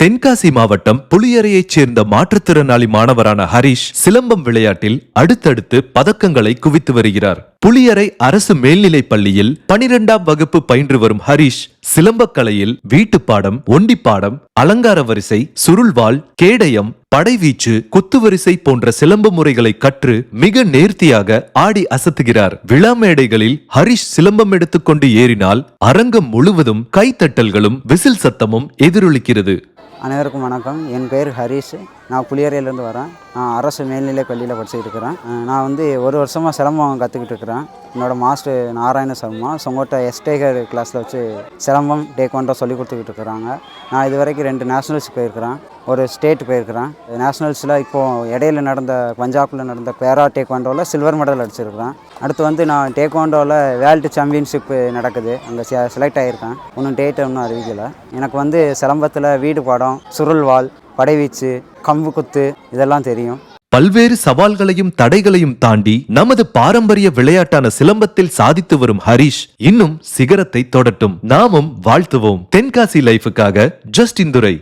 தென்காசி மாவட்டம் புளியரையைச் சேர்ந்த மாற்றுத்திறனாளி மாணவரான ஹரிஷ் சிலம்பம் விளையாட்டில் அடுத்தடுத்து பதக்கங்களை குவித்து வருகிறார். புளியரை அரசு மேல்நிலைப் பள்ளியில் 12ஆம் வகுப்பு பயின்று வரும் ஹரிஷ் சிலம்பக்கலையில் வீட்டுப்பாடம், ஒண்டிப்பாடம், அலங்கார வரிசை, சுருள்வாள், கேடயம், படைவீச்சு, குத்துவரிசை போன்ற சிலம்ப முறைகளை கற்று மிக நேர்த்தியாக ஆடி அசத்துகிறார். விழா மேடைகளில் ஹரிஷ் சிலம்பம் எடுத்துக்கொண்டு ஏறினால் அரங்கம் முழுவதும் கைத்தட்டல்களும் விசில் சத்தமும் எதிரொலிக்கிறது. அனைவருக்கும் வணக்கம். என் பேர் ஹரிஷ். நான் புளியரையிலேருந்து வரேன். நான் அரசு மேல்நிலைப் பள்ளியில் படிச்சுட்டு இருக்கிறேன். நான் ஒரு வருஷமாக சிலம்பம் கற்றுக்கிட்டு இருக்கிறேன். என்னோடய மாஸ்டர் நாராயண சர்மா சொங்கோட்டை எஸ்டேகர் கிளாஸில் வச்சு சிலம்பம் டேக்வாண்டோ சொல்லி கொடுத்துக்கிட்டு இருக்கிறாங்க. நான் இது வரைக்கும் 2 நேஷ்னல்ஸ் போயிருக்கிறேன், ஒரு ஸ்டேட் போயிருக்கிறேன். நேஷ்னல்ஸில் இப்போது இடையில நடந்த பஞ்சாபில் நடந்த பேரா டேக்வாண்டோவில் சில்வர் மெடல் அடிச்சிருக்கிறேன். அடுத்து நான் டேக்வாண்டோவில் வேர்ல்டு சாம்பியன்ஷிப் நடக்குது, அங்கே செலக்ட் ஆகியிருக்கேன். ஒன்றும் டேட் ஒன்றும் அறிவிக்கலை. எனக்கு சிலம்பத்தில் வீடு பாடம், சுருள்வாள், படைவீச்சு, கம்பு குத்து இதெல்லாம் தெரியும். பல்வேறு சவால்களையும் தடைகளையும் தாண்டி நமது பாரம்பரிய விளையாட்டான சிலம்பத்தில் சாதித்து வரும் ஹரிஷ் இன்னும் சிகரத்தை தொடட்டும். நாமும் வாழ்த்துவோம். தென்காசி லைஃபுக்காக ஜஸ்டின் துரை.